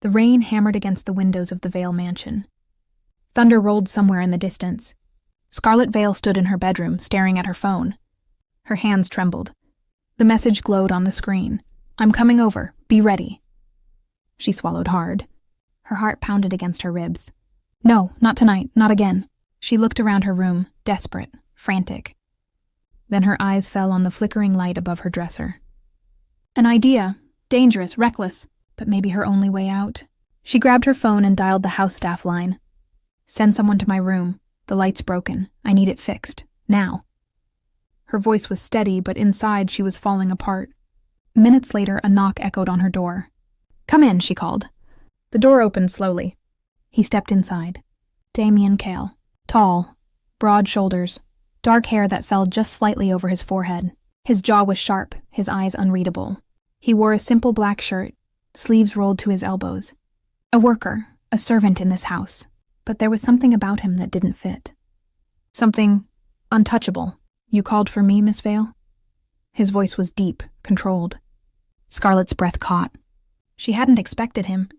The rain hammered against the windows of the Vale mansion. Thunder rolled somewhere in the distance. Scarlet Vale stood in her bedroom, staring at her phone. Her hands trembled. The message glowed on the screen. "I'm coming over. Be ready." She swallowed hard. Her heart pounded against her ribs. No, not tonight, not again. She looked around her room, desperate, frantic. Then her eyes fell on the flickering light above her dresser. An idea, dangerous, reckless, but maybe her only way out. She grabbed her phone and dialed the house staff line. "Send someone to my room. The light's broken. I need it fixed. Now." Her voice was steady, but inside she was falling apart. Minutes later, a knock echoed on her door. "Come in," she called. The door opened slowly. He stepped inside. Damien Kale. Tall, broad shoulders, dark hair that fell just slightly over his forehead. His jaw was sharp, his eyes unreadable. He wore a simple black shirt, sleeves rolled to his elbows. A worker, a servant in this house, but there was something about him that didn't fit. Something untouchable. "You called for me, Miss Vale?" His voice was deep, controlled. Scarlet's breath caught. She hadn't expected him.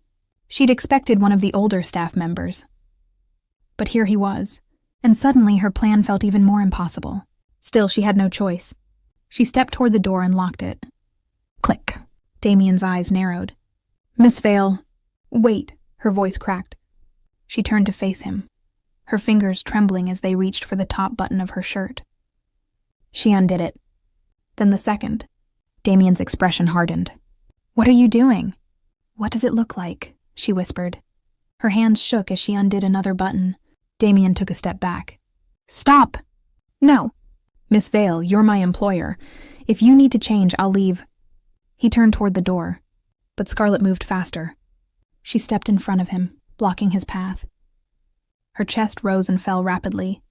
She'd expected one of the older staff members. But here he was, and suddenly her plan felt even more impossible. Still, she had no choice. She stepped toward the door and locked it. Click. Damien's eyes narrowed. "Miss Vale, wait," her voice cracked. She turned to face him, her fingers trembling as they reached for the top button of her shirt. She undid it. Then the second. Damien's expression hardened. "What are you doing?" "What does it look like?" she whispered. Her hands shook as she undid another button. Damien took a step back. "Stop!" "No." "Miss Vale, you're my employer. If you need to change, I'll leave." He turned toward the door, but Scarlet moved faster. She stepped in front of him, blocking his path. Her chest rose and fell rapidly.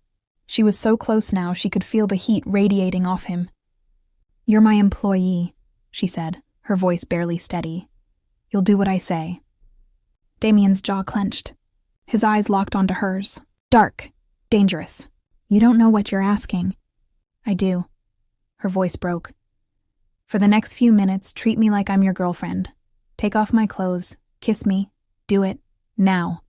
She was so close now she could feel the heat radiating off him. "You're my employee," she said, her voice barely steady. "You'll do what I say." Damien's jaw clenched. His eyes locked onto hers. Dark, dangerous. "You don't know what you're asking." "I do." Her voice broke. "For the next few minutes, treat me like I'm your girlfriend. Take off my clothes, kiss me, do it, now."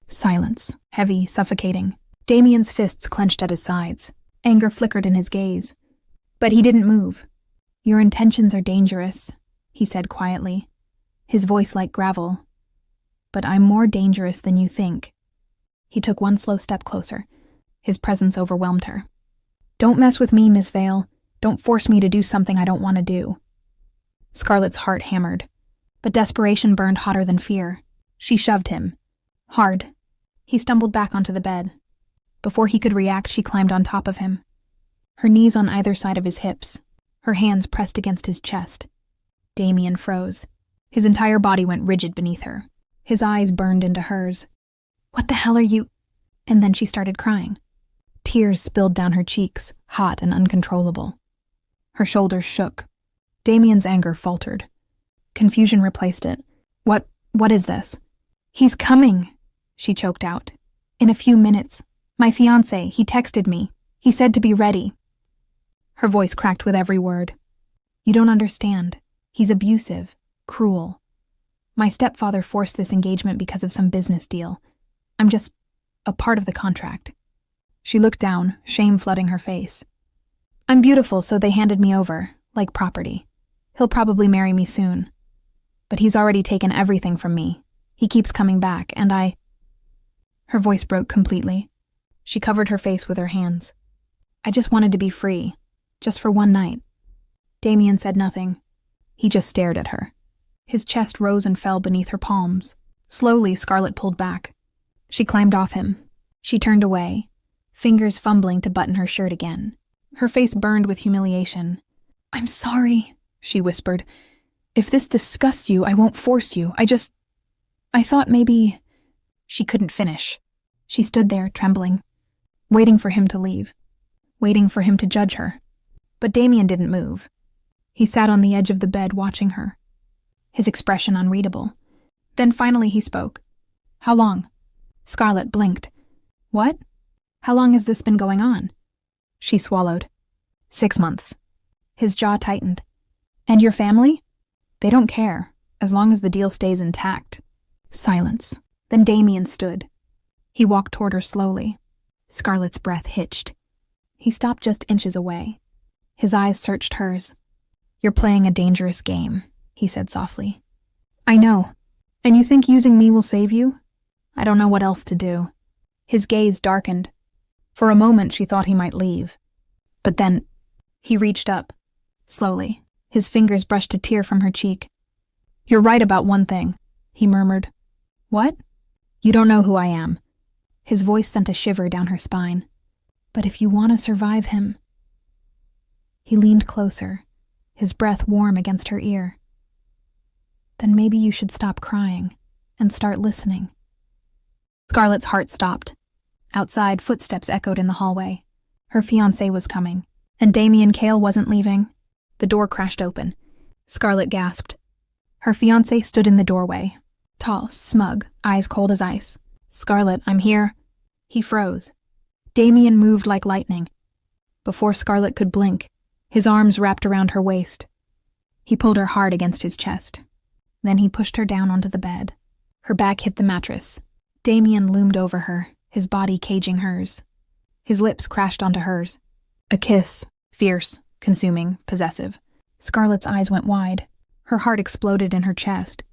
Silence, heavy, suffocating. Damien's fists clenched at his sides. Anger flickered in his gaze. But he didn't move. "Your intentions are dangerous," he said quietly, his voice like gravel. "But I'm more dangerous than you think." He took one slow step closer. His presence overwhelmed her. "Don't mess with me, Miss Vale. Don't force me to do something I don't want to do." Scarlet's heart hammered, but desperation burned hotter than fear. She shoved him. Hard. He stumbled back onto the bed. Before he could react, she climbed on top of him. Her knees on either side of his hips, her hands pressed against his chest. Damien froze. His entire body went rigid beneath her. His eyes burned into hers. "What the hell are you—" And then she started crying. Tears spilled down her cheeks, hot and uncontrollable. Her shoulders shook. Damien's anger faltered. Confusion replaced it. What is this?" "He's coming," she choked out. "In a few minutes. My fiancé, he texted me. He said to be ready." Her voice cracked with every word. "You don't understand. He's abusive, cruel. My stepfather forced this engagement because of some business deal. I'm just a part of the contract." She looked down, shame flooding her face. "I'm beautiful, so they handed me over, like property. He'll probably marry me soon. But he's already taken everything from me. He keeps coming back, and I—" Her voice broke completely. She covered her face with her hands. "I just wanted to be free, just for one night." Damien said nothing. He just stared at her. His chest rose and fell beneath her palms. Slowly, Scarlet pulled back. She climbed off him. She turned away, fingers fumbling to button her shirt again. Her face burned with humiliation. "I'm sorry," she whispered. "If this disgusts you, I won't force you. I thought maybe—" She couldn't finish. She stood there, trembling, waiting for him to leave, waiting for him to judge her. But Damien didn't move. He sat on the edge of the bed watching her, his expression unreadable. Then finally he spoke. "How long?" Scarlet blinked. "What? How long has this been going on?" She swallowed. 6 months. His jaw tightened. "And your family?" "They don't care, as long as the deal stays intact," Silence. Then Damien stood. He walked toward her slowly. Scarlett's breath hitched. He stopped just inches away. His eyes searched hers. "You're playing a dangerous game," he said softly. "I know. And you think using me will save you? I don't know what else to do." His gaze darkened. For a moment she thought he might leave. But then he reached up. Slowly, his fingers brushed a tear from her cheek. "You're right about one thing," he murmured. "What?" "You don't know who I am." His voice sent a shiver down her spine. "But if you want to survive him..." He leaned closer, his breath warm against her ear. "Then maybe you should stop crying and start listening." Scarlett's heart stopped. Outside, footsteps echoed in the hallway. Her fiancé was coming, and Damien Cale wasn't leaving. The door crashed open. Scarlett gasped. Her fiancé stood in the doorway, tall, smug, eyes cold as ice. "Scarlett, I'm here." He froze. Damien moved like lightning. Before Scarlett could blink, his arms wrapped around her waist. He pulled her hard against his chest. Then he pushed her down onto the bed. Her back hit the mattress. Damien loomed over her, his body caging hers. His lips crashed onto hers. A kiss, fierce, consuming, possessive. Scarlett's eyes went wide. Her heart exploded in her chest.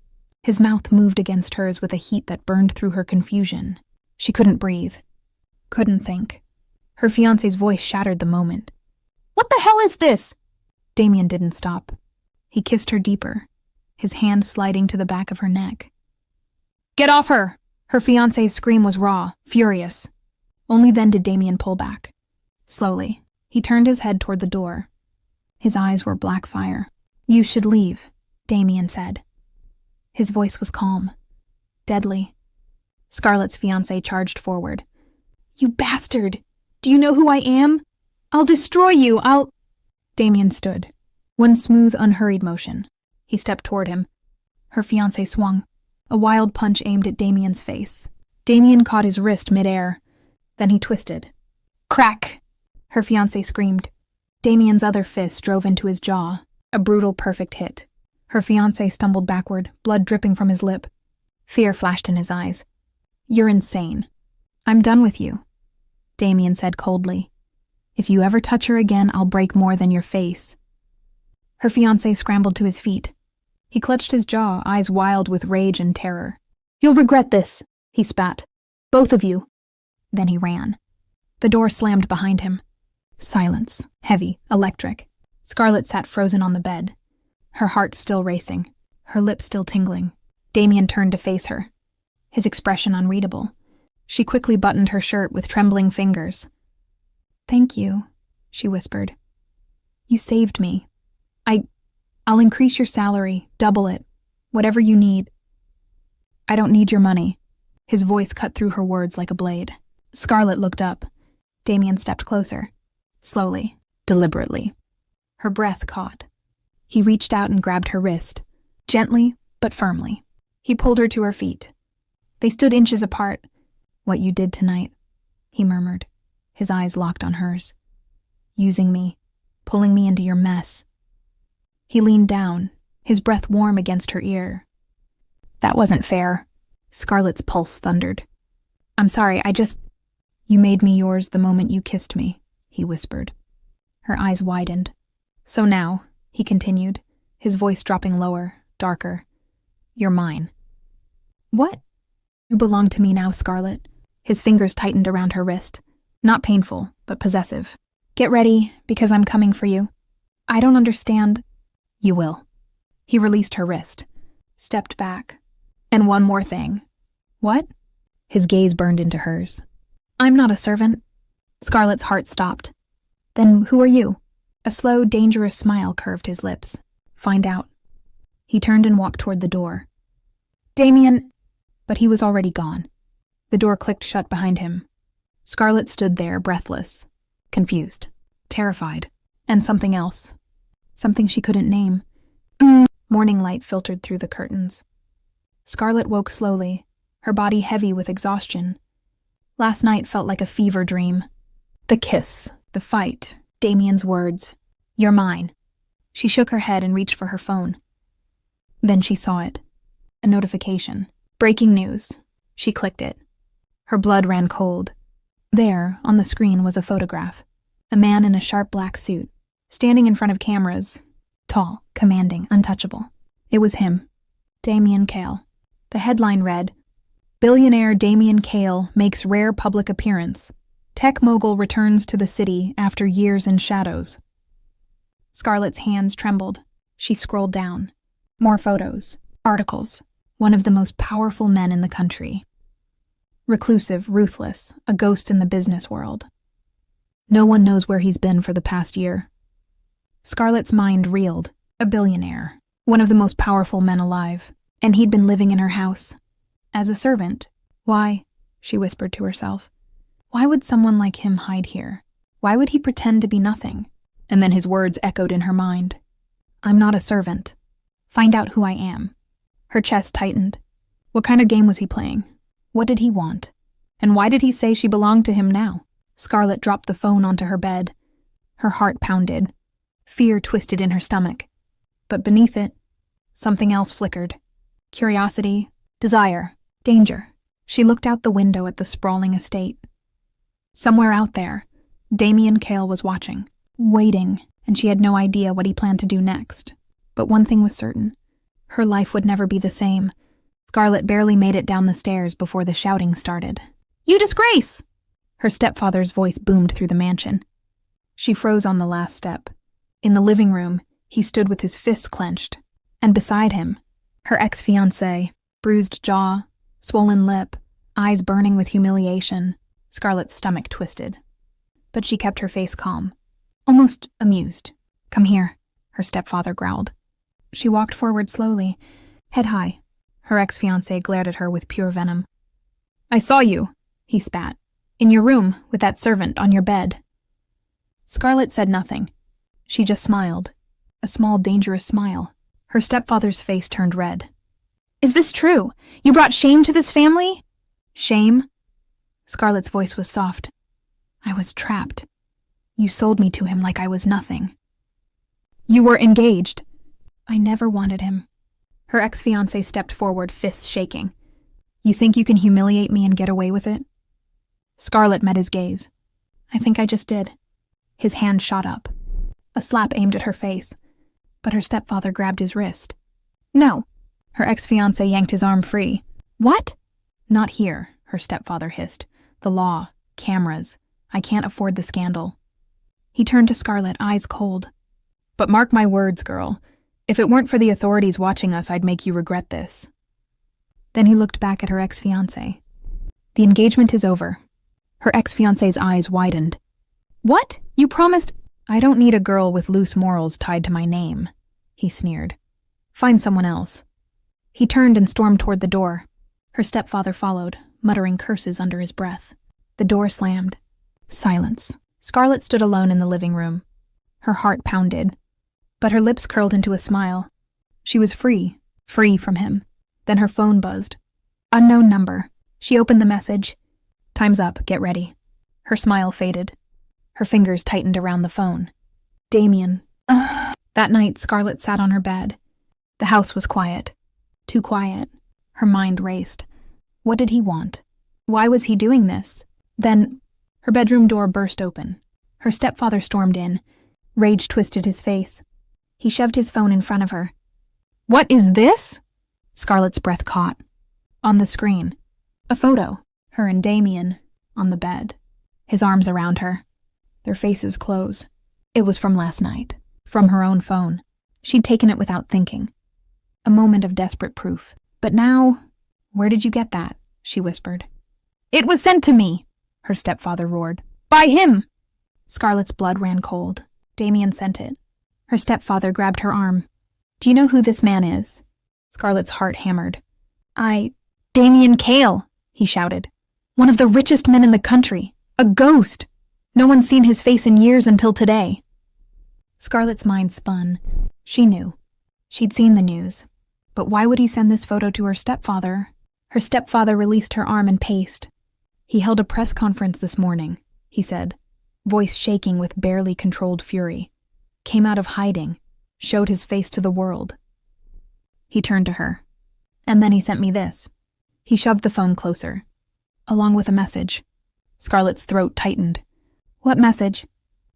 His mouth moved against hers with a heat that burned through her confusion. She couldn't breathe. Couldn't think. Her fiancé's voice shattered the moment. "What the hell is this?" Damien didn't stop. He kissed her deeper, his hand sliding to the back of her neck. "Get off her!" Her fiancé's scream was raw, furious. Only then did Damien pull back. Slowly, he turned his head toward the door. His eyes were black fire. "You should leave," Damien said. His voice was calm, deadly. Scarlett's fiancé charged forward. "You bastard! Do you know who I am? I'll destroy you, I'll—" Damien stood. One smooth, unhurried motion. He stepped toward him. Her fiancé swung. A wild punch aimed at Damien's face. Damien caught his wrist midair. Then he twisted. Crack! Her fiancé screamed. Damien's other fist drove into his jaw. A brutal, perfect hit. Her fiancé stumbled backward, blood dripping from his lip. Fear flashed in his eyes. "You're insane. I'm done with you," Damien said coldly. "If you ever touch her again, I'll break more than your face." Her fiancé scrambled to his feet. He clutched his jaw, eyes wild with rage and terror. "You'll regret this," he spat. "Both of you." Then he ran. The door slammed behind him. Silence, heavy, electric. Scarlett sat frozen on the bed, her heart still racing, her lips still tingling. Damien turned to face her, his expression unreadable. She quickly buttoned her shirt with trembling fingers. "Thank you," she whispered. "You saved me. I'll increase your salary, double it, whatever you need." "I don't need your money." His voice cut through her words like a blade. Scarlett looked up. Damien stepped closer, slowly, deliberately. Her breath caught. He reached out and grabbed her wrist, gently but firmly. He pulled her to her feet. They stood inches apart. "What you did tonight," he murmured, his eyes locked on hers. "Using me, pulling me into your mess." He leaned down, his breath warm against her ear. "That wasn't fair." Scarlett's pulse thundered. "I'm sorry, You made me yours the moment you kissed me," he whispered. Her eyes widened. "So now," he continued, his voice dropping lower, darker, "you're mine." "What?" "You belong to me now, Scarlett." His fingers tightened around her wrist. Not painful, but possessive. "Get ready, because I'm coming for you." "I don't understand." "You will." He released her wrist, stepped back. "And one more thing." "What?" His gaze burned into hers. "I'm not a servant." Scarlett's heart stopped. "Then who are you?" A slow, dangerous smile curved his lips. "Find out." He turned and walked toward the door. "Damien—" But he was already gone. The door clicked shut behind him. Scarlett stood there, breathless, confused, terrified, and something else. Something she couldn't name. Morning light filtered through the curtains. Scarlett woke slowly, her body heavy with exhaustion. Last night felt like a fever dream. The kiss, the fight, Damien's words. "You're mine." She shook her head and reached for her phone. Then she saw it. A notification. Breaking news. She clicked it. Her blood ran cold. There, on the screen, was a photograph. A man in a sharp black suit, standing in front of cameras. Tall, commanding, untouchable. It was him. Damien Kale. The headline read, "Billionaire Damien Kale makes rare public appearance. Tech mogul returns to the city after years in shadows." Scarlett's hands trembled. She scrolled down. More photos. Articles. One of the most powerful men in the country. Reclusive, ruthless, a ghost in the business world. No one knows where he's been for the past year. Scarlett's mind reeled. A billionaire. One of the most powerful men alive. And he'd been living in her house. As a servant. Why, she whispered to herself, why would someone like him hide here? Why would he pretend to be nothing? And then his words echoed in her mind. I'm not a servant. Find out who I am. Her chest tightened. What kind of game was he playing? What did he want? And why did he say she belonged to him now? Scarlett dropped the phone onto her bed. Her heart pounded. Fear twisted in her stomach. But beneath it, something else flickered. Curiosity, desire, danger. She looked out the window at the sprawling estate. Somewhere out there, Damien Kale was watching, waiting, and she had no idea what he planned to do next. But one thing was certain. Her life would never be the same. Scarlett barely made it down the stairs before the shouting started. You disgrace! Her stepfather's voice boomed through the mansion. She froze on the last step. In the living room, he stood with his fists clenched, and beside him, her ex-fiancé, bruised jaw, swollen lip, eyes burning with humiliation. Scarlett's stomach twisted. But she kept her face calm, almost amused. Come here, her stepfather growled. She walked forward slowly, head high. Her ex-fiancé glared at her with pure venom. I saw you, he spat, in your room with that servant on your bed. Scarlett said nothing. She just smiled, a small, dangerous smile. Her stepfather's face turned red. Is this true? You brought shame to this family? Shame? Scarlett's voice was soft. I was trapped. You sold me to him like I was nothing. You were engaged. I never wanted him. Her ex-fiancé stepped forward, fists shaking. You think you can humiliate me and get away with it? Scarlett met his gaze. I think I just did. His hand shot up. A slap aimed at her face. But her stepfather grabbed his wrist. No. Her ex-fiancé yanked his arm free. What? Not here, her stepfather hissed. The law. Cameras. I can't afford the scandal. He turned to Scarlett, eyes cold. But mark my words, girl. If it weren't for the authorities watching us, I'd make you regret this. Then he looked back at her ex-fiancé. The engagement is over. Her ex-fiancé's eyes widened. What? You promised— I don't need a girl with loose morals tied to my name, he sneered. Find someone else. He turned and stormed toward the door. Her stepfather followed, muttering curses under his breath. The door slammed. Silence. Scarlett stood alone in the living room. Her heart pounded, but her lips curled into a smile. She was free from him. Then her phone buzzed. Unknown number. She opened the message. Time's up, get ready. Her smile faded. Her fingers tightened around the phone. Damien. Ugh. That night, Scarlett sat on her bed. The house was quiet. Too quiet. Her mind raced. What did he want? Why was he doing this? Then, her bedroom door burst open. Her stepfather stormed in. Rage twisted his face. He shoved his phone in front of her. What is this? Scarlett's breath caught. On the screen. A photo. Her and Damien. On the bed. His arms around her. Their faces close. It was from last night. From her own phone. She'd taken it without thinking. A moment of desperate proof. But now— Where did you get that? She whispered. It was sent to me, her stepfather roared. By him! Scarlett's blood ran cold. Damien sent it. Her stepfather grabbed her arm. Do you know who this man is? Scarlett's heart hammered. Damien Kale, he shouted. One of the richest men in the country. A ghost. No one's seen his face in years until today. Scarlett's mind spun. She knew. She'd seen the news. But why would he send this photo to her stepfather? Her stepfather released her arm and paced. He held a press conference this morning, he said, voice shaking with barely controlled fury. Came out of hiding, showed his face to the world. He turned to her. And then he sent me this. He shoved the phone closer, along with a message. Scarlett's throat tightened. What message?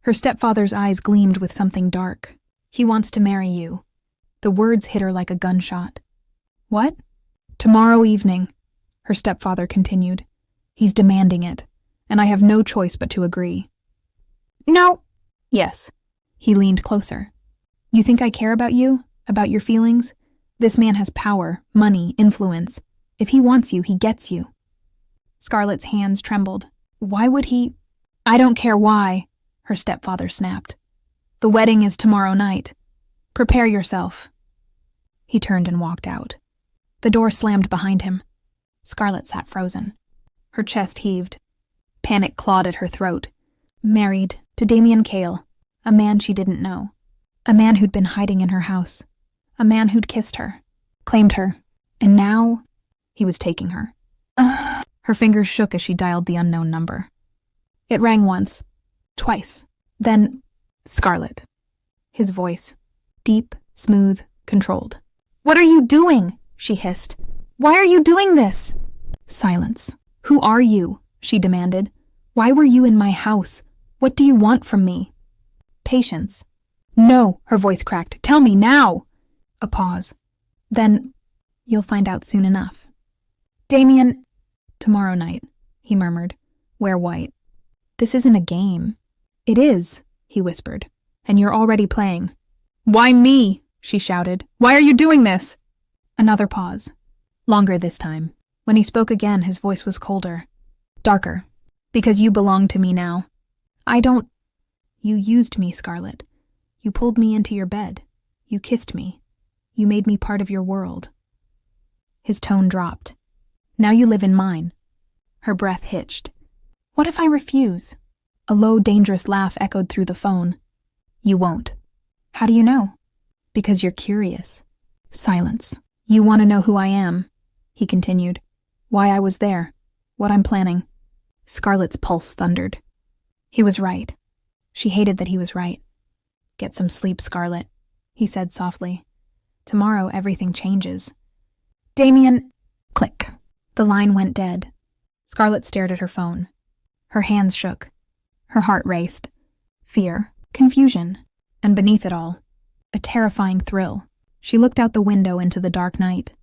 Her stepfather's eyes gleamed with something dark. He wants to marry you. The words hit her like a gunshot. What? Tomorrow evening, her stepfather continued. He's demanding it, and I have no choice but to agree. No. Yes. He leaned closer. You think I care about you? About your feelings? This man has power, money, influence. If he wants you, he gets you. Scarlett's hands trembled. Why would he? I don't care why, her stepfather snapped. The wedding is tomorrow night. Prepare yourself. He turned and walked out. The door slammed behind him. Scarlett sat frozen. Her chest heaved. Panic clawed at her throat. Married to Damien Cale, a man she didn't know. A man who'd been hiding in her house. A man who'd kissed her, claimed her, and now he was taking her. Her fingers shook as she dialed the unknown number. It rang once, twice, then Scarlett. His voice, deep, smooth, controlled. What are you doing? She hissed. Why are you doing this? Silence. Who are you? She demanded. Why were you in my house? What do you want from me? Patience. No, her voice cracked. Tell me now. A pause. Then, you'll find out soon enough. Damien. Tomorrow night, he murmured. Wear white. This isn't a game. It is, he whispered. And you're already playing. Why me? She shouted. Why are you doing this? Another pause. Longer this time. When he spoke again, his voice was colder. Darker. Because you belong to me now. I don't... You used me, Scarlett. You pulled me into your bed. You kissed me. You made me part of your world. His tone dropped. Now you live in mine. Her breath hitched. What if I refuse? A low, dangerous laugh echoed through the phone. You won't. How do you know? Because you're curious. Silence. You want to know who I am, he continued. Why I was there. What I'm planning. Scarlett's pulse thundered. He was right. She hated that he was right. Get some sleep, Scarlett, he said softly. Tomorrow everything changes. Damien... Click. The line went dead. Scarlett stared at her phone. Her hands shook. Her heart raced. Fear, confusion, and beneath it all, a terrifying thrill. She looked out the window into the dark night.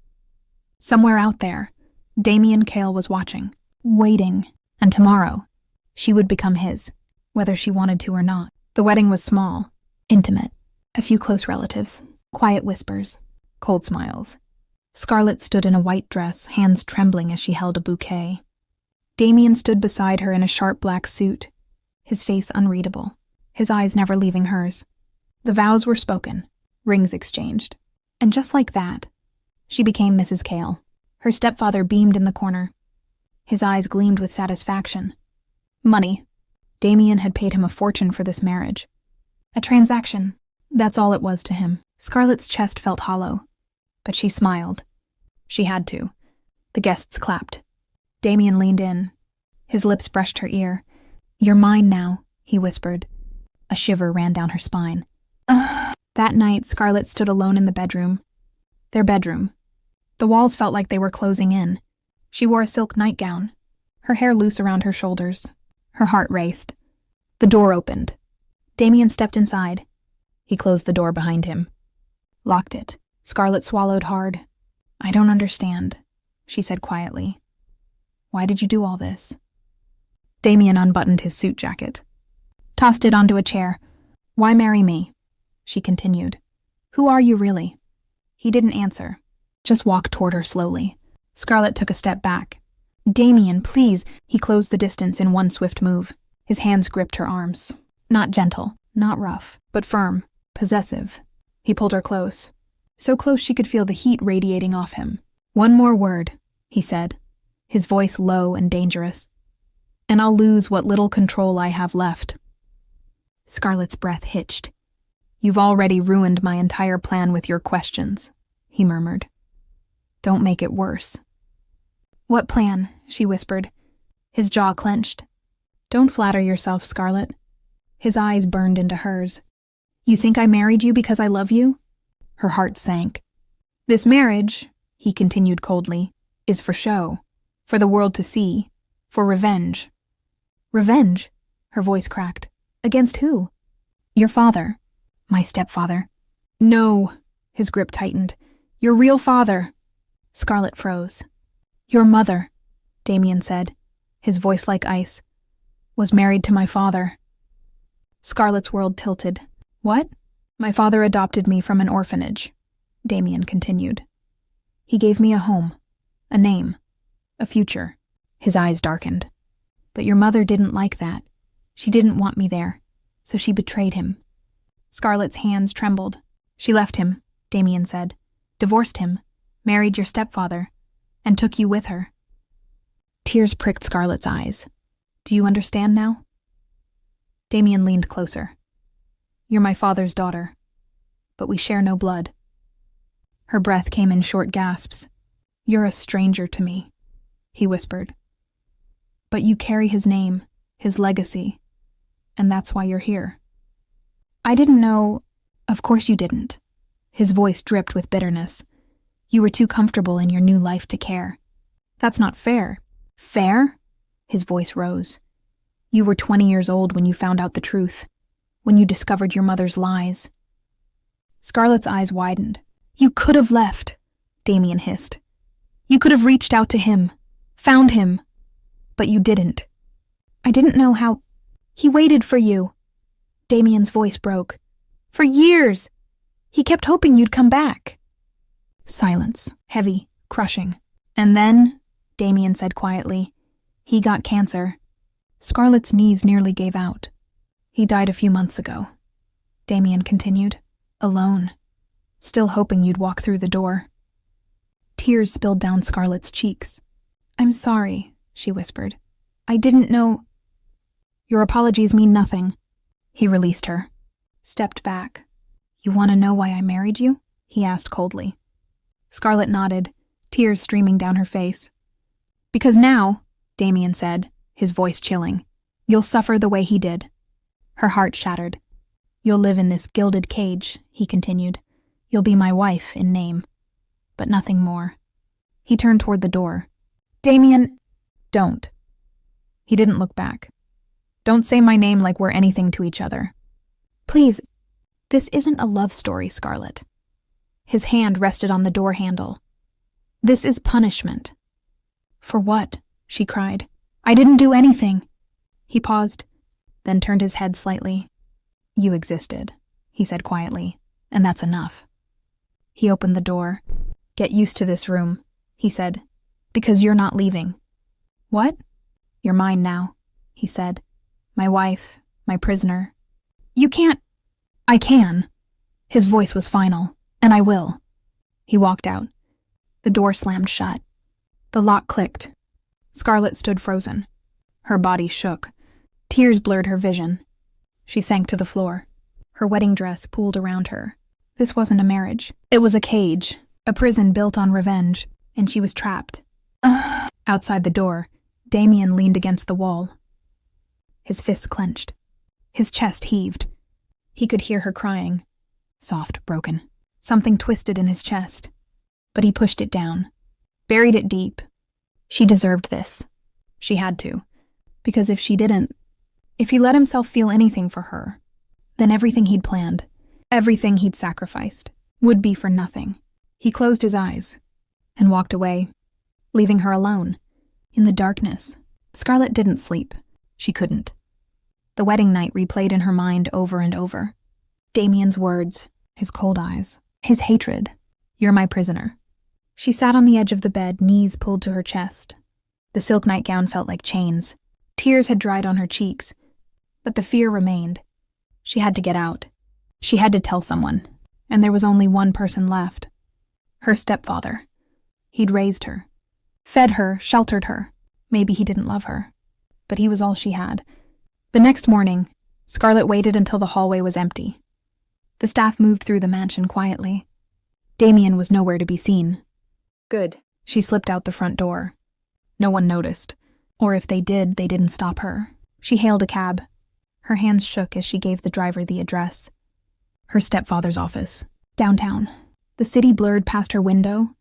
Somewhere out there, Damien Cale was watching, waiting, and tomorrow, she would become his, whether she wanted to or not. The wedding was small, intimate, a few close relatives, quiet whispers, cold smiles. Scarlett stood in a white dress, hands trembling as she held a bouquet. Damien stood beside her in a sharp black suit, his face unreadable, his eyes never leaving hers. The vows were spoken, rings exchanged. And just like that, she became Mrs. Cale. Her stepfather beamed in the corner. His eyes gleamed with satisfaction. Money. Damien had paid him a fortune for this marriage. A transaction. That's all it was to him. Scarlett's chest felt hollow, but she smiled. She had to. The guests clapped. Damien leaned in. His lips brushed her ear. You're mine now, he whispered. A shiver ran down her spine. That night, Scarlett stood alone in the bedroom. Their bedroom. The walls felt like they were closing in. She wore a silk nightgown, her hair loose around her shoulders. Her heart raced. The door opened. Damien stepped inside. He closed the door behind him. Locked it. Scarlett swallowed hard. I don't understand, she said quietly. Why did you do all this? Damien unbuttoned his suit jacket. Tossed it onto a chair. Why marry me? She continued. Who are you really? He didn't answer, just walked toward her slowly. Scarlett took a step back. Damien, please. He closed the distance in one swift move. His hands gripped her arms. Not gentle, not rough, but firm, possessive. He pulled her close. So close she could feel the heat radiating off him. One more word, he said, his voice low and dangerous. And I'll lose what little control I have left. Scarlett's breath hitched. You've already ruined my entire plan with your questions, he murmured. Don't make it worse. What plan? She whispered. His jaw clenched. Don't flatter yourself, Scarlett. His eyes burned into hers. You think I married you because I love you? Her heart sank. This marriage, he continued coldly, is for show, for the world to see, for revenge. Revenge? Her voice cracked. Against who? Your father. My stepfather. No, his grip tightened. Your real father. Scarlett froze. Your mother, Damien said, his voice like ice, was married to my father. Scarlett's world tilted. What? My father adopted me from an orphanage, Damien continued. He gave me a home, a name, a future. His eyes darkened. But your mother didn't like that. She didn't want me there, so she betrayed him. Scarlett's hands trembled. She left him, Damien said, divorced him, married your stepfather, and took you with her. Tears pricked Scarlett's eyes. Do you understand now? Damien leaned closer. You're my father's daughter, but we share no blood. Her breath came in short gasps. You're a stranger to me, he whispered. But you carry his name, his legacy, and that's why you're here. I didn't know. Of course you didn't. His voice dripped with bitterness. You were too comfortable in your new life to care. That's not fair. Fair? His voice rose. You were 20 years old when you found out the truth, when you discovered your mother's lies. Scarlett's eyes widened. You could have left, Damien hissed. You could have reached out to him, found him, but you didn't. I didn't know how. He waited for you. Damien's voice broke. For years. He kept hoping you'd come back. Silence, heavy, crushing. And then, Damien said quietly, he got cancer. Scarlett's knees nearly gave out. He died a few months ago. Damien continued, alone, still hoping you'd walk through the door. Tears spilled down Scarlett's cheeks. I'm sorry, she whispered. I didn't know. Your apologies mean nothing. He released her, stepped back. You want to know why I married you? He asked coldly. Scarlett nodded, tears streaming down her face. Because now, Damien said, his voice chilling, you'll suffer the way he did. Her heart shattered. You'll live in this gilded cage, he continued. You'll be my wife in name, but nothing more. He turned toward the door. Damien, don't. He didn't look back. Don't say my name like we're anything to each other. Please, this isn't a love story, Scarlett. His hand rested on the door handle. This is punishment. For what? She cried. I didn't do anything. He paused, then turned his head slightly. You existed, he said quietly, and that's enough. He opened the door. Get used to this room, he said, because you're not leaving. What? You're mine now, he said. My wife, my prisoner. You can't. I can. His voice was final, and I will. He walked out. The door slammed shut. The lock clicked. Scarlett stood frozen. Her body shook. Tears blurred her vision. She sank to the floor. Her wedding dress pooled around her. This wasn't a marriage. It was a cage, a prison built on revenge, and she was trapped. Outside the door, Damien leaned against the wall. His fists clenched. His chest heaved. He could hear her crying. Soft, broken. Something twisted in his chest. But he pushed it down. Buried it deep. She deserved this. She had to. Because if she didn't, if he let himself feel anything for her, then everything he'd planned, everything he'd sacrificed, would be for nothing. He closed his eyes and walked away, leaving her alone. In the darkness, Scarlett didn't sleep. She couldn't. The wedding night replayed in her mind over and over. Damien's words, his cold eyes, his hatred. You're my prisoner. She sat on the edge of the bed, knees pulled to her chest. The silk nightgown felt like chains. Tears had dried on her cheeks, but the fear remained. She had to get out. She had to tell someone, and there was only one person left. Her stepfather. He'd raised her, fed her, sheltered her. Maybe he didn't love her, but he was all she had. The next morning, Scarlett waited until the hallway was empty. The staff moved through the mansion quietly. Damien was nowhere to be seen. Good. She slipped out the front door. No one noticed. Or if they did, they didn't stop her. She hailed a cab. Her hands shook as she gave the driver the address. Her stepfather's office. Downtown. The city blurred past her window.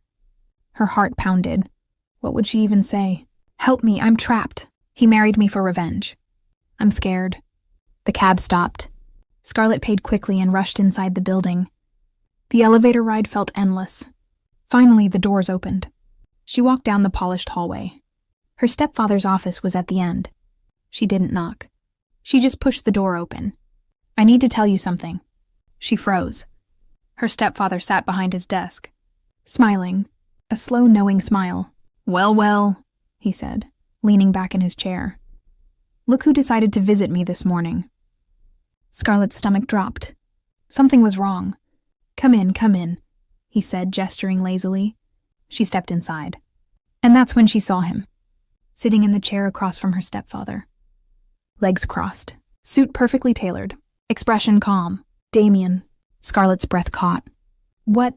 Her heart pounded. What would she even say? Help me, I'm trapped. He married me for revenge. I'm scared. The cab stopped. Scarlett paid quickly and rushed inside the building. The elevator ride felt endless. Finally, the doors opened. She walked down the polished hallway. Her stepfather's office was at the end. She didn't knock. She just pushed the door open. I need to tell you something. She froze. Her stepfather sat behind his desk, smiling, a slow, knowing smile. Well, he said, leaning back in his chair. Look who decided to visit me this morning. Scarlett's stomach dropped. Something was wrong. Come in, he said, gesturing lazily. She stepped inside. And that's when she saw him, sitting in the chair across from her stepfather. Legs crossed, suit perfectly tailored, expression calm. Damien. Scarlett's breath caught. What?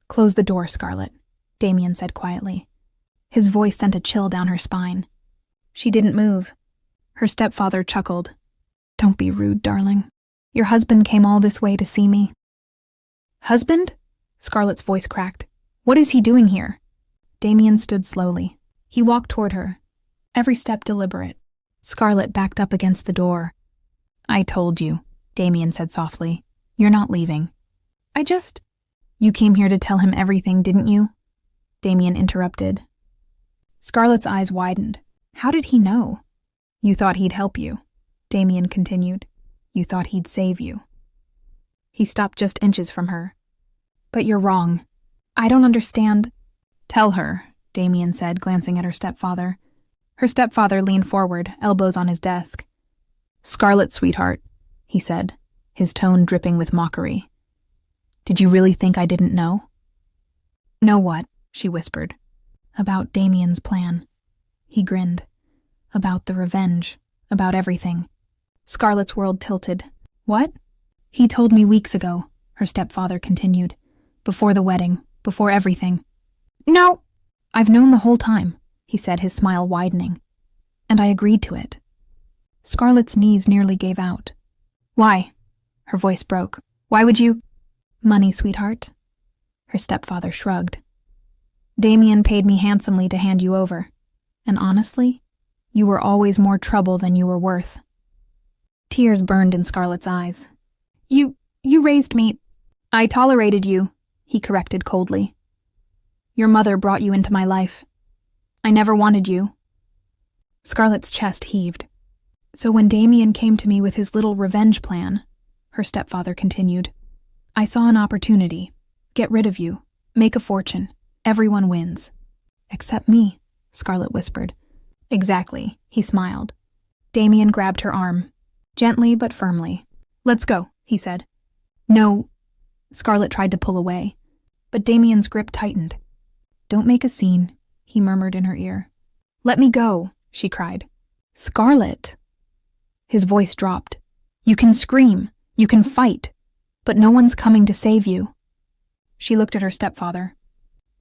Close the door, Scarlett, Damien said quietly. His voice sent a chill down her spine. She didn't move. Her stepfather chuckled. Don't be rude, darling. Your husband came all this way to see me. Husband? Scarlett's voice cracked. What is he doing here? Damien stood slowly. He walked toward her, every step deliberate. Scarlett backed up against the door. I told you, Damien said softly. You're not leaving. You came here to tell him everything, didn't you? Damien interrupted. Scarlett's eyes widened. How did he know? You thought he'd help you, Damien continued. You thought he'd save you. He stopped just inches from her. But you're wrong. I don't understand. Tell her, Damien said, glancing at her stepfather. Her stepfather leaned forward, elbows on his desk. Scarlett, sweetheart, he said, his tone dripping with mockery. Did you really think I didn't know? Know what? She whispered. About Damien's plan. He grinned. About the revenge. About everything. Scarlett's world tilted. What? He told me weeks ago, her stepfather continued. Before the wedding. Before everything. No! I've known the whole time, he said, his smile widening. And I agreed to it. Scarlett's knees nearly gave out. Why? Her voice broke. Why would you? Money, sweetheart. Her stepfather shrugged. Damien paid me handsomely to hand you over. And honestly, you were always more trouble than you were worth. Tears burned in Scarlett's eyes. You raised me. I tolerated you, he corrected coldly. Your mother brought you into my life. I never wanted you. Scarlett's chest heaved. So when Damien came to me with his little revenge plan, her stepfather continued, I saw an opportunity. Get rid of you. Make a fortune. Everyone wins. Except me, Scarlett whispered. Exactly, he smiled. Damien grabbed her arm. Gently but firmly. Let's go, he said. No. Scarlett tried to pull away, but Damien's grip tightened. Don't make a scene, he murmured in her ear. Let me go, she cried. Scarlett. His voice dropped. You can scream. You can fight. But no one's coming to save you. She looked at her stepfather.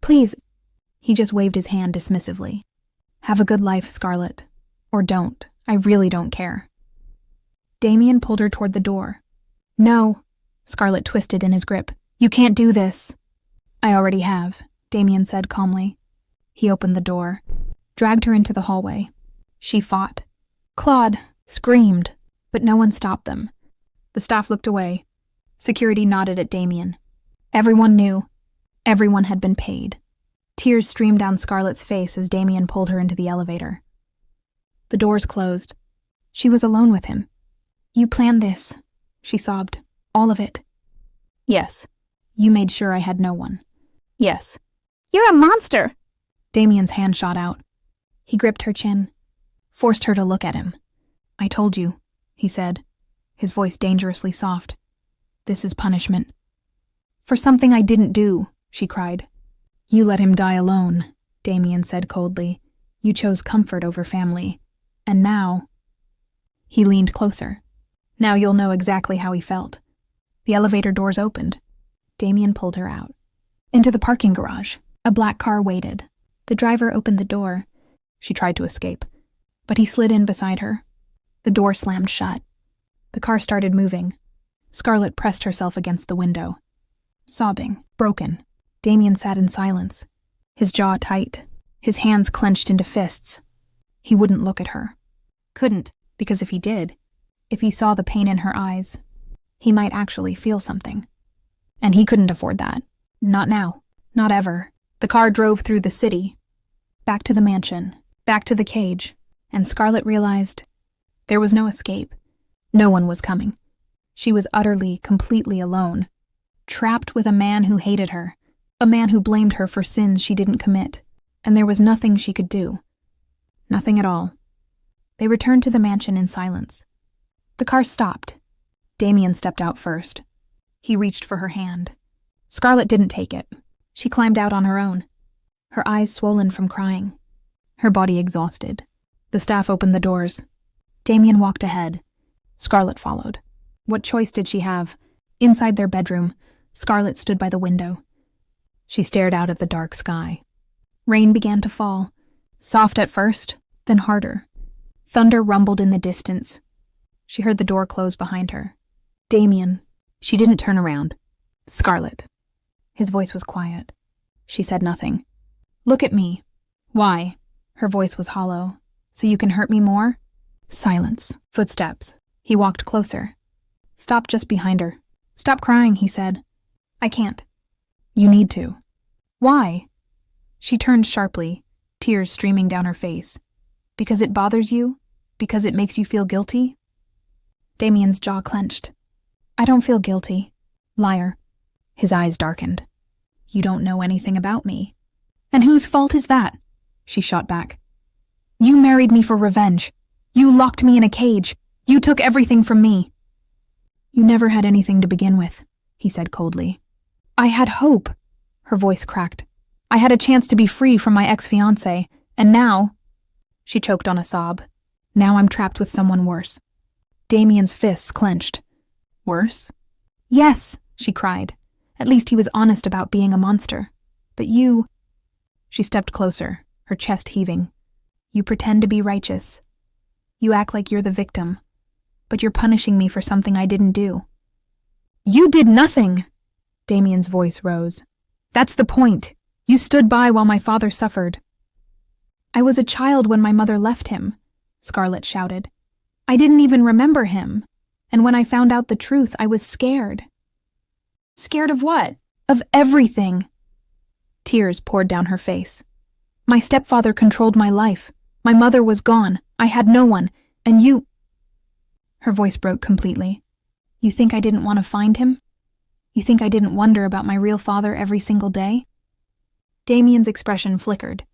Please. He just waved his hand dismissively. Have a good life, Scarlett. Or don't. I really don't care. Damien pulled her toward the door. No. Scarlett twisted in his grip. You can't do this. I already have, Damien said calmly. He opened the door, dragged her into the hallway. She fought. Clawed, screamed, but no one stopped them. The staff looked away. Security nodded at Damien. Everyone knew. Everyone had been paid. Tears streamed down Scarlett's face as Damien pulled her into the elevator. The doors closed. She was alone with him. You planned this, she sobbed. All of it. Yes. You made sure I had no one. Yes. You're a monster! Damien's hand shot out. He gripped her chin, forced her to look at him. I told you, he said, his voice dangerously soft. This is punishment. For something I didn't do, she cried. You let him die alone, Damien said coldly. You chose comfort over family. And now... He leaned closer. Now you'll know exactly how he felt. The elevator doors opened. Damien pulled her out. Into the parking garage. A black car waited. The driver opened the door. She tried to escape, but he slid in beside her. The door slammed shut. The car started moving. Scarlett pressed herself against the window. Sobbing, broken, Damien sat in silence, his jaw tight, His hands clenched into fists. He wouldn't look at her. Couldn't, because if he did, if he saw the pain in her eyes, he might actually feel something. And he couldn't afford that. Not now. Not ever. The car drove through the city. Back to the mansion. Back to the cage. And Scarlett realized there was no escape. No one was coming. She was utterly, completely alone. Trapped with a man who hated her. A man who blamed her for sins she didn't commit. And there was nothing she could do. Nothing at all. They returned to the mansion in silence. The car stopped. Damien stepped out first. He reached for her hand. Scarlett didn't take it. She climbed out on her own, her eyes swollen from crying, her body exhausted. The staff opened the doors. Damien walked ahead. Scarlett followed. What choice did she have? Inside their bedroom, Scarlett stood by the window. She stared out at the dark sky. Rain began to fall, soft at first, then harder. Thunder rumbled in the distance. She heard the door close behind her. Damien. She didn't turn around. Scarlett. His voice was quiet. She said nothing. Look at me. Why? Her voice was hollow. So you can hurt me more? Silence. Footsteps. He walked closer. Stopped just behind her. Stop crying, he said. I can't. You need to. Why? She turned sharply, tears streaming down her face. Because it bothers you? Because it makes you feel guilty? Damien's jaw clenched. I don't feel guilty. Liar. His eyes darkened. You don't know anything about me. And whose fault is that? She shot back. You married me for revenge. You locked me in a cage. You took everything from me. You never had anything to begin with, he said coldly. I had hope. Her voice cracked. I had a chance to be free from my ex-fiancé, and now... She choked on a sob. Now I'm trapped with someone worse. Damien's fists clenched. Worse? Yes, she cried. At least he was honest about being a monster. But you... She stepped closer, her chest heaving. You pretend to be righteous. You act like you're the victim. But you're punishing me for something I didn't do. You did nothing! Damien's voice rose. That's the point. You stood by while my father suffered. I was a child when my mother left him, Scarlett shouted. I didn't even remember him. And when I found out the truth, I was scared. Scared of what? Of everything. Tears poured down her face. My stepfather controlled my life. My mother was gone. I had no one. And you... Her voice broke completely. You think I didn't want to find him? You think I didn't wonder about my real father every single day? Damien's expression flickered.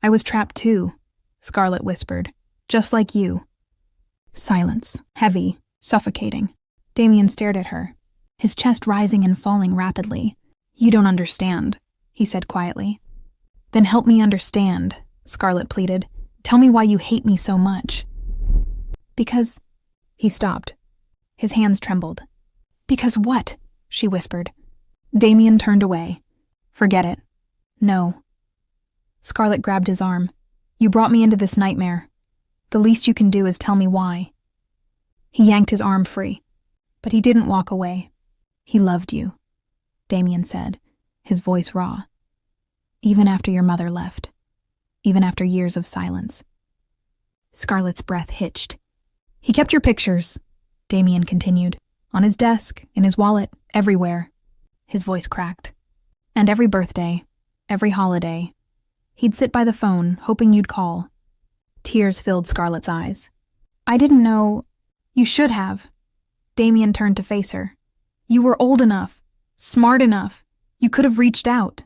I was trapped too, Scarlett whispered. Just like you. Silence. Heavy. Suffocating. Damien stared at her, his chest rising and falling rapidly. You don't understand, he said quietly. Then help me understand, Scarlett pleaded. Tell me why you hate me so much. Because... He stopped. His hands trembled. Because what? She whispered. Damien turned away. Forget it. No. Scarlett grabbed his arm. You brought me into this nightmare. The least you can do is tell me why. He yanked his arm free. But he didn't walk away. He loved you, Damien said, his voice raw. Even after your mother left. Even after years of silence. Scarlett's breath hitched. He kept your pictures, Damien continued. On his desk, in his wallet, everywhere. His voice cracked. And every birthday, every holiday, he'd sit by the phone, hoping you'd call. Tears filled Scarlett's eyes. I didn't know... You should have. Damien turned to face her. You were old enough, smart enough. You could have reached out.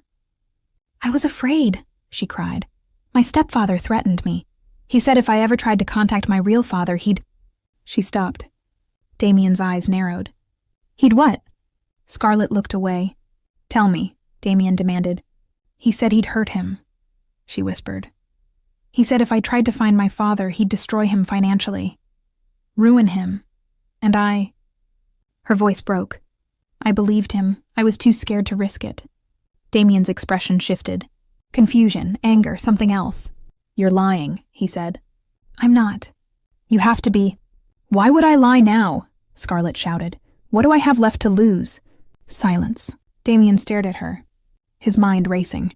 I was afraid, she cried. My stepfather threatened me. He said if I ever tried to contact my real father, he'd... She stopped. Damien's eyes narrowed. He'd what? Scarlett looked away. Tell me, Damien demanded. He said he'd hurt him, she whispered. He said if I tried to find my father, he'd destroy him financially. Ruin him. And I... Her voice broke. I believed him. I was too scared to risk it. Damien's expression shifted. Confusion, anger, something else. You're lying, he said. I'm not. You have to be. Why would I lie now? Scarlett shouted. What do I have left to lose? Silence. Damien stared at her, his mind racing.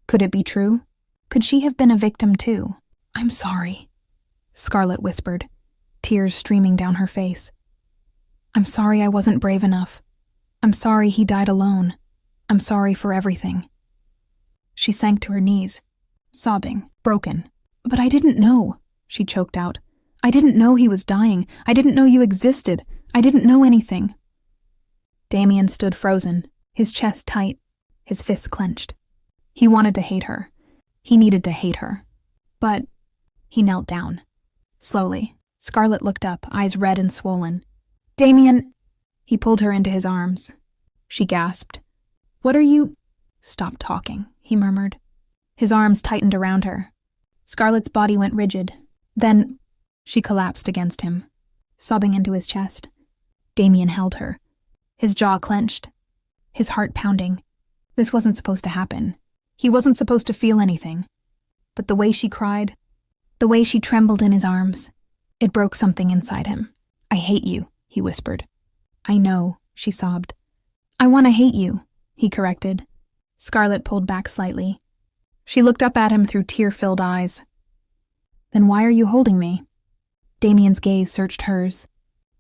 Could it be true? Could she have been a victim too? "I'm sorry," Scarlett whispered, tears streaming down her face. "I'm sorry I wasn't brave enough. I'm sorry he died alone. I'm sorry for everything." She sank to her knees, sobbing, broken. "But I didn't know," she choked out. "I didn't know he was dying. I didn't know you existed. I didn't know anything." Damien stood frozen, his chest tight, his fists clenched. He wanted to hate her. He needed to hate her. But he knelt down. Slowly, Scarlett looked up, eyes red and swollen. "Damien!" He pulled her into his arms. She gasped. "What are you—" "Stop talking," he murmured. His arms tightened around her. Scarlett's body went rigid. Then she collapsed against him, sobbing into his chest. Damien held her, his jaw clenched, his heart pounding. This wasn't supposed to happen. He wasn't supposed to feel anything. But the way she cried, the way she trembled in his arms, it broke something inside him. "I hate you," he whispered. "I know," she sobbed. "I want to hate you," he corrected. Scarlett pulled back slightly. She looked up at him through tear-filled eyes. "Then why are you holding me?" Damien's gaze searched hers.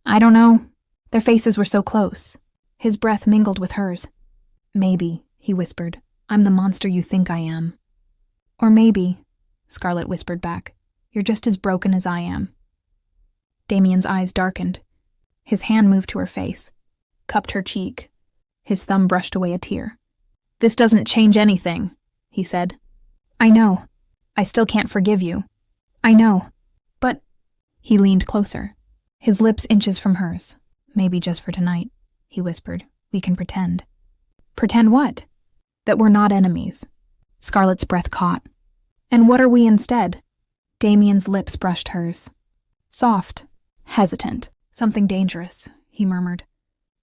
"I don't know." Their faces were so close. His breath mingled with hers. "Maybe," he whispered, "I'm the monster you think I am." "Or maybe," Scarlett whispered back, "you're just as broken as I am." Damien's eyes darkened. His hand moved to her face, cupped her cheek. His thumb brushed away a tear. "This doesn't change anything," he said. "I know. I still can't forgive you. I know. But—" He leaned closer, his lips inches from hers. "Maybe just for tonight," he whispered. "We can pretend." "Pretend what?" "That we're not enemies." Scarlett's breath caught. "And what are we instead?" Damien's lips brushed hers. Soft, hesitant, something dangerous, he murmured.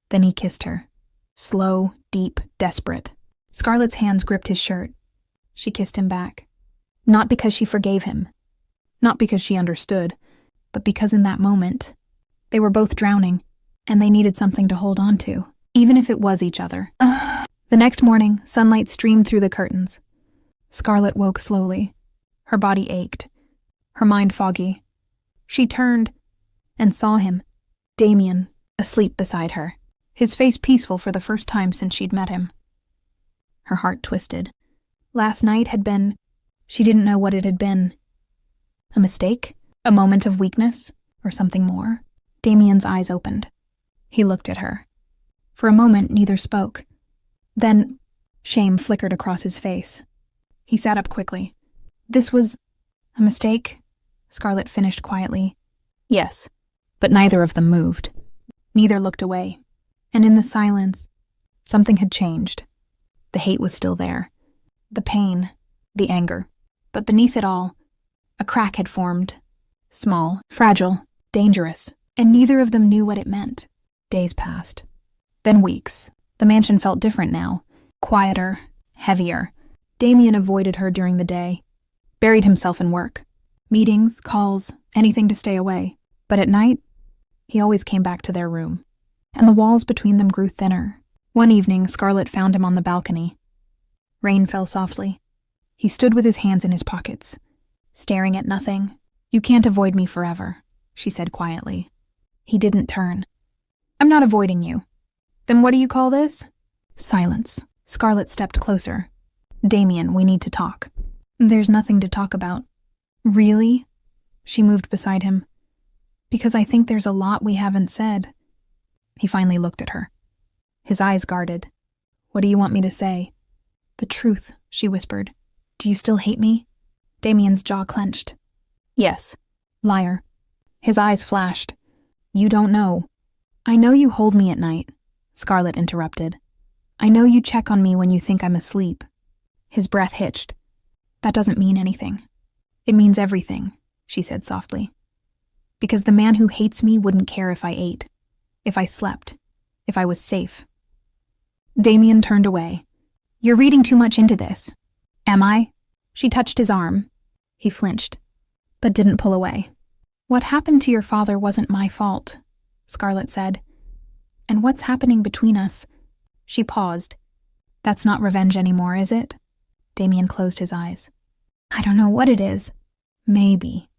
Then he kissed her. Slow, deep, desperate. Scarlett's hands gripped his shirt. She kissed him back. Not because she forgave him. Not because she understood. But because in that moment, they were both drowning, and they needed something to hold on to, even if it was each other. The next morning, sunlight streamed through the curtains. Scarlett woke slowly. Her body ached, her mind foggy. She turned and saw him, Damien, asleep beside her, his face peaceful for the first time since she'd met him. Her heart twisted. Last night had been, she didn't know what it had been. A mistake? A moment of weakness? Or something more? Damien's eyes opened. He looked at her. For a moment, neither spoke. Then, shame flickered across his face. He sat up quickly. "This was a mistake?" Scarlett finished quietly. "Yes." But neither of them moved. Neither looked away. And in the silence, something had changed. The hate was still there. The pain, the anger. But beneath it all, a crack had formed. Small, fragile, dangerous. And neither of them knew what it meant. Days passed. Then weeks. The mansion felt different now. Quieter, heavier. Damien avoided her during the day. Buried himself in work. Meetings, calls, anything to stay away. But at night, he always came back to their room. And the walls between them grew thinner. One evening, Scarlett found him on the balcony. Rain fell softly. He stood with his hands in his pockets, staring at nothing. "You can't avoid me forever," she said quietly. He didn't turn. "I'm not avoiding you." "Then what do you call this?" Silence. Scarlett stepped closer. "Damien, we need to talk." "There's nothing to talk about." "Really?" She moved beside him. "Because I think there's a lot we haven't said." He finally looked at her. His eyes guarded. "What do you want me to say?" "The truth," she whispered. "Do you still hate me?" Damien's jaw clenched. "Yes." "Liar." His eyes flashed. "You don't know." "I know you hold me at night," Scarlett interrupted. "I know you check on me when you think I'm asleep." His breath hitched. "That doesn't mean anything." "It means everything," she said softly. "Because the man who hates me wouldn't care if I ate, if I slept, if I was safe." Damien turned away. "You're reading too much into this." "Am I?" She touched his arm. He flinched, but didn't pull away. "What happened to your father wasn't my fault," Scarlett said. "And what's happening between us—" She paused. "That's not revenge anymore, is it?" Damien closed his eyes. I don't know what it is. Maybe,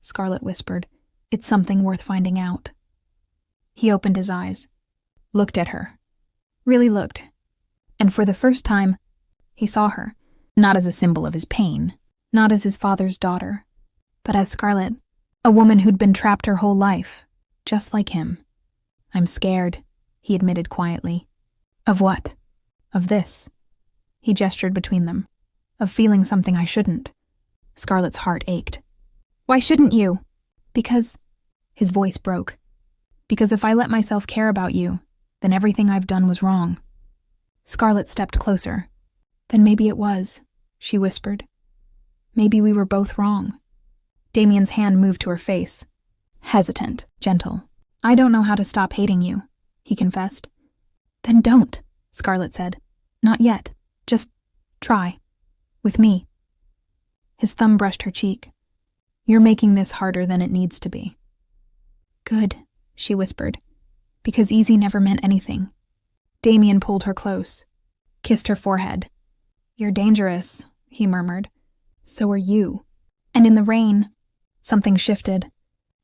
Scarlett whispered. It's something worth finding out. He opened his eyes, looked at her, really looked, and for the first time, he saw her, not as a symbol of his pain, not as his father's daughter, but as Scarlett, a woman who'd been trapped her whole life, just like him. I'm scared, he admitted quietly. Of what? Of this. He gestured between them. Of feeling something I shouldn't. Scarlett's heart ached. Why shouldn't you? Because... His voice broke. Because if I let myself care about you, then everything I've done was wrong. Scarlett stepped closer. Then maybe it was, she whispered. Maybe we were both wrong. Damien's hand moved to her face. Hesitant, gentle. I don't know how to stop hating you, he confessed. Then don't, Scarlett said. Not yet. Just try. With me. His thumb brushed her cheek. You're making this harder than it needs to be. Good, she whispered, because easy never meant anything. Damien pulled her close, kissed her forehead. You're dangerous, he murmured. So are you. And in the rain, something shifted.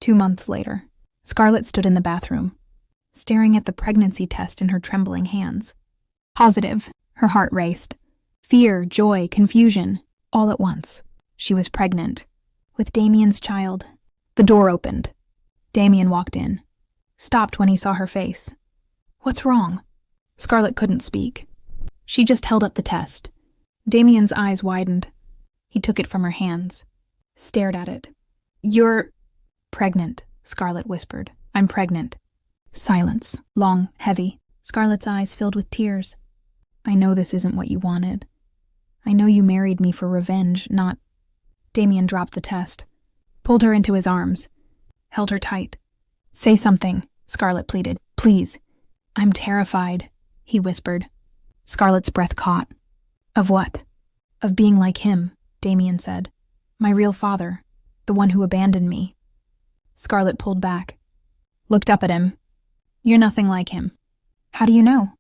2 months later, Scarlett stood in the bathroom, staring at the pregnancy test in her trembling hands. Positive, her heart raced. Fear, joy, confusion, all at once. She was pregnant. With Damien's child. The door opened. Damien walked in. Stopped when he saw her face. What's wrong? Scarlett couldn't speak. She just held up the test. Damien's eyes widened. He took it from her hands. Stared at it. You're... Pregnant, Scarlett whispered. I'm pregnant. Silence. Long, heavy. Scarlett's eyes filled with tears. I know this isn't what you wanted. I know you married me for revenge, not... Damien dropped the test. Pulled her into his arms. Held her tight. Say something, Scarlett pleaded. Please. I'm terrified, he whispered. Scarlett's breath caught. Of what? Of being like him, Damien said. My real father. The one who abandoned me. Scarlett pulled back. Looked up at him. You're nothing like him. How do you know?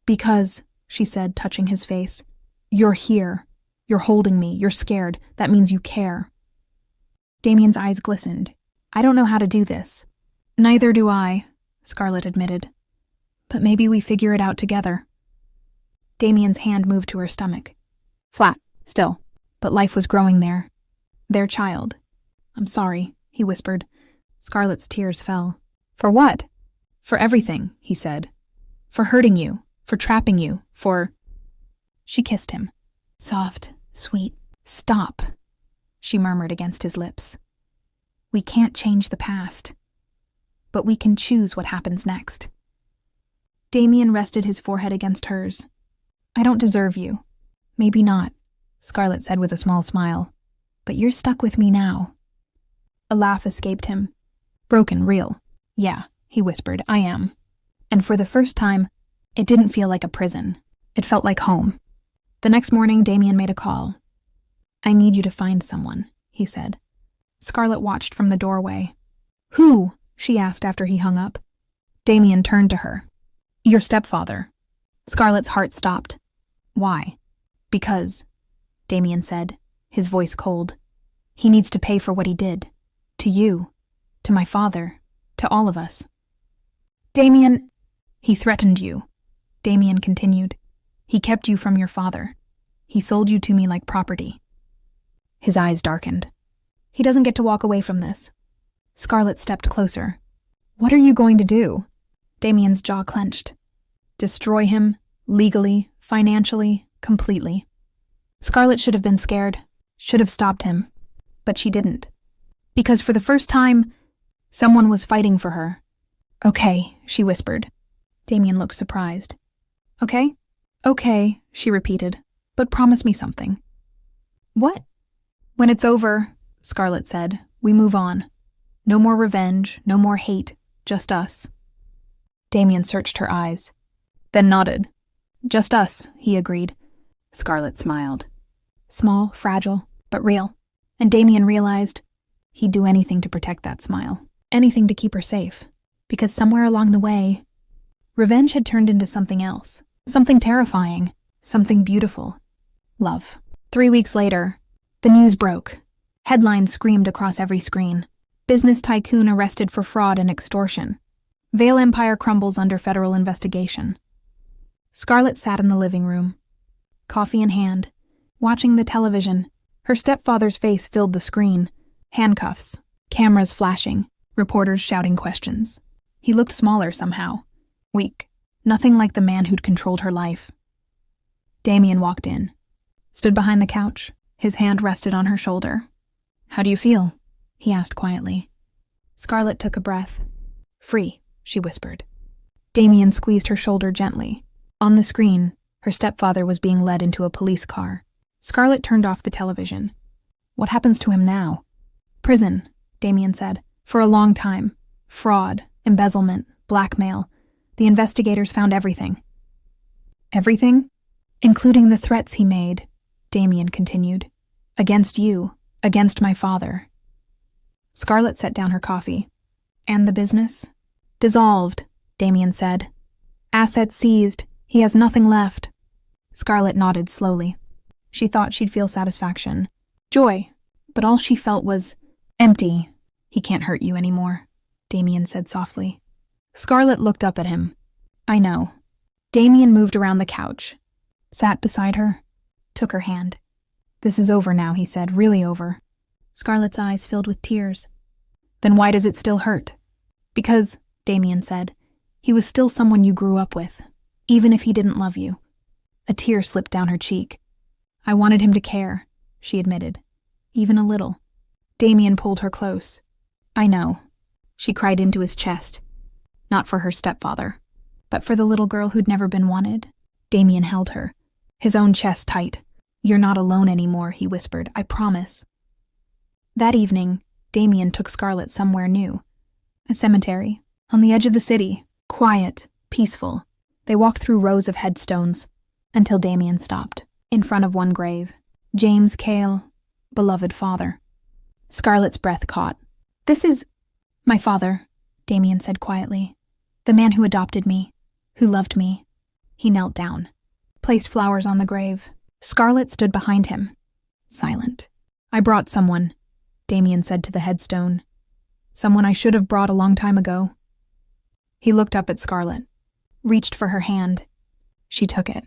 Because, she said, touching his face. You're here. You're holding me. You're scared. That means you care. Damien's eyes glistened. I don't know how to do this. Neither do I, Scarlett admitted. But maybe we figure it out together. Damien's hand moved to her stomach. Flat, still, but life was growing there. Their child. I'm sorry, he whispered. Scarlett's tears fell. For what? For everything, he said. For hurting you, for trapping you, for... She kissed him. Soft, sweet. Stop, she murmured against his lips. We can't change the past, but we can choose what happens next. Damien rested his forehead against hers. I don't deserve you. Maybe not, Scarlett said with a small smile. But you're stuck with me now. A laugh escaped him. Broken, real. Yeah, he whispered, I am. And for the first time, it didn't feel like a prison. It felt like home. The next morning, Damien made a call. I need you to find someone, he said. Scarlett watched from the doorway. Who? She asked after he hung up. Damien turned to her. Your stepfather. Scarlett's heart stopped. Why? Because, Damien said, his voice cold. He needs to pay for what he did. To you. To my father. To all of us. Damien, he threatened you. Damien continued. He kept you from your father. He sold you to me like property. His eyes darkened. He doesn't get to walk away from this. Scarlett stepped closer. What are you going to do? Damien's jaw clenched. Destroy him, legally, financially, completely. Scarlett should have been scared, should have stopped him, but she didn't. Because for the first time, someone was fighting for her. Okay, she whispered. Damien looked surprised. Okay? Okay, she repeated, but promise me something. What? When it's over, Scarlett said, we move on. No more revenge, no more hate, just us. Damien searched her eyes, then nodded. Just us, he agreed. Scarlett smiled. Small, fragile, but real. And Damien realized he'd do anything to protect that smile, anything to keep her safe. Because somewhere along the way, revenge had turned into something else, something terrifying, something beautiful. Love. 3 weeks later, The news broke. Headlines screamed across every screen. Business tycoon arrested for fraud and extortion. Vale Empire crumbles under federal investigation. Scarlett sat in the living room, coffee in hand, watching the television. Her stepfather's face filled the screen. Handcuffs, cameras flashing, reporters shouting questions. He looked smaller somehow, weak, nothing like the man who'd controlled her life. Damien walked in, stood behind the couch. His hand rested on her shoulder. "How do you feel?" he asked quietly. Scarlett took a breath. "Free," she whispered. Damien squeezed her shoulder gently. On the screen, her stepfather was being led into a police car. Scarlett turned off the television. "What happens to him now?" "Prison," Damien said. "For a long time. Fraud, embezzlement, blackmail. The investigators found everything." "Everything?" "Including the threats he made," Damien continued. "Against you, against my father." Scarlett set down her coffee. "And the business?" "Dissolved," Damien said. "Assets seized. He has nothing left." Scarlett nodded slowly. She thought she'd feel satisfaction, joy, but all she felt was empty. "He can't hurt you anymore," Damien said softly. Scarlett looked up at him. "I know." Damien moved around the couch, sat beside her, took her hand. "This is over now," he said, "really over." Scarlett's eyes filled with tears. "Then why does it still hurt?" "Because," Damien said, "he was still someone you grew up with, even if he didn't love you." A tear slipped down her cheek. "I wanted him to care," she admitted. "Even a little." Damien pulled her close. "I know." She cried into his chest. Not for her stepfather, but for the little girl who'd never been wanted. Damien held her, his own chest tight. "You're not alone anymore," he whispered. "I promise." That evening, Damien took Scarlett somewhere new. A cemetery, on the edge of the city, quiet, peaceful. They walked through rows of headstones, until Damien stopped, in front of one grave. James Cale, beloved father. Scarlett's breath caught. "This is my father," Damien said quietly. "The man who adopted me, who loved me." He knelt down, placed flowers on the grave. Scarlett stood behind him, silent. "I brought someone," Damien said to the headstone. "Someone I should have brought a long time ago." He looked up at Scarlett, reached for her hand. She took it,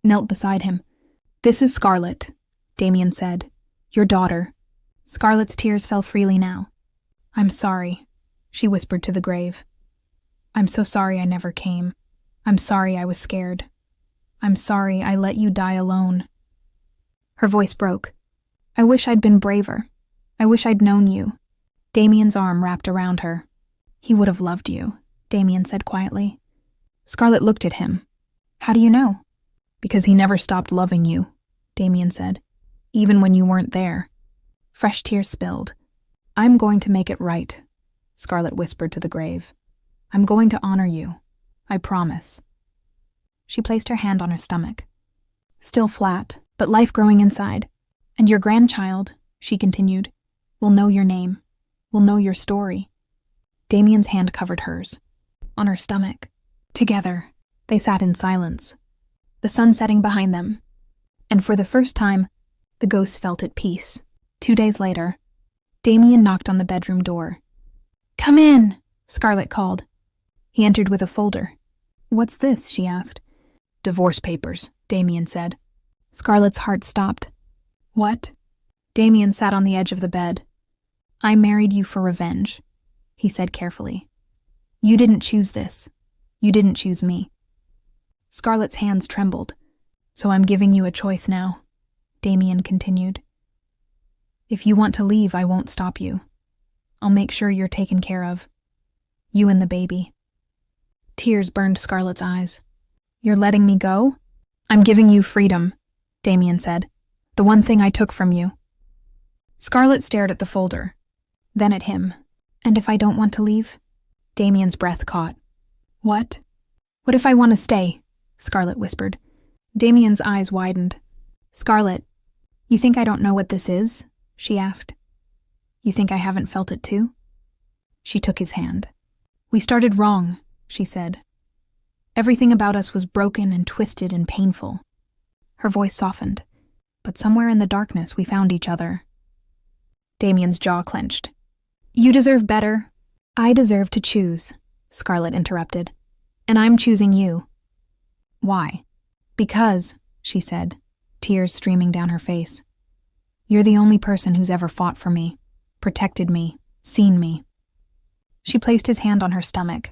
knelt beside him. "This is Scarlett," Damien said. "Your daughter." Scarlett's tears fell freely now. "I'm sorry," she whispered to the grave. "I'm so sorry I never came. I'm sorry I was scared. I'm sorry I let you die alone." Her voice broke. "I wish I'd been braver. I wish I'd known you." Damien's arm wrapped around her. "He would have loved you," Damien said quietly. Scarlett looked at him. "How do you know?" "Because he never stopped loving you," Damien said. "Even when you weren't there." Fresh tears spilled. "I'm going to make it right," Scarlett whispered to the grave. "I'm going to honor you. I promise." She placed her hand on her stomach. Still flat, but life growing inside. "And your grandchild," she continued, "will know your name, will know your story." Damien's hand covered hers, on her stomach. Together, they sat in silence, the sun setting behind them. And for the first time, the ghosts felt at peace. 2 days later, Damien knocked on the bedroom door. "Come in," Scarlett called. He entered with a folder. "What's this?" she asked. "Divorce papers," Damien said. Scarlett's heart stopped. "What?" Damien sat on the edge of the bed. "I married you for revenge," he said carefully. "You didn't choose this. You didn't choose me." Scarlett's hands trembled. "So I'm giving you a choice now," Damien continued. "If you want to leave, I won't stop you. I'll make sure you're taken care of. You and the baby." Tears burned Scarlett's eyes. "You're letting me go?" "I'm giving you freedom," Damien said. "The one thing I took from you." Scarlett stared at the folder, then at him. "And if I don't want to leave?" Damien's breath caught. "What?" "What if I want to stay?" Scarlett whispered. Damien's eyes widened. "Scarlett, you think I don't know what this is?" she asked. "You think I haven't felt it too?" She took his hand. "We started wrong," she said. "Everything about us was broken and twisted and painful." Her voice softened. but somewhere in the darkness we found each other. Damien's jaw clenched. You deserve better. I deserve to choose, Scarlett interrupted. And I'm choosing you. Why? Because, she said, tears streaming down her face. You're the only person who's ever fought for me, protected me, seen me. She placed his hand on her stomach.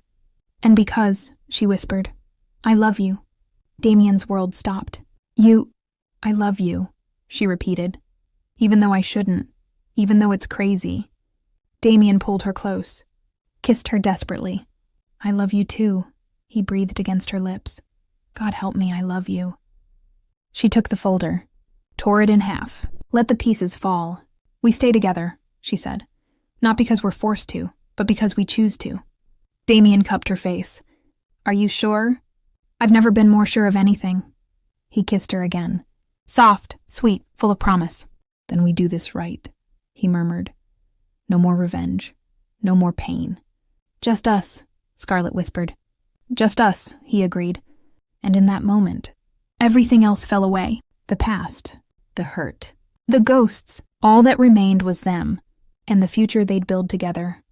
And because, she whispered, I love you. Damien's world stopped. I love you, she repeated. Even though I shouldn't, even though it's crazy. Damien pulled her close, kissed her desperately. I love you too, he breathed against her lips. God help me, I love you. She took the folder, tore it in half, let the pieces fall. We stay together, she said. Not because we're forced to, but because we choose to. Damien cupped her face. Are you sure? I've never been more sure of anything. He kissed her again. Soft, sweet, full of promise. Then we do this right, he murmured. No more revenge. No more pain. Just us, Scarlett whispered. Just us, he agreed. And in that moment, everything else fell away. The past, the hurt, the ghosts. All that remained was them, and the future they'd build together.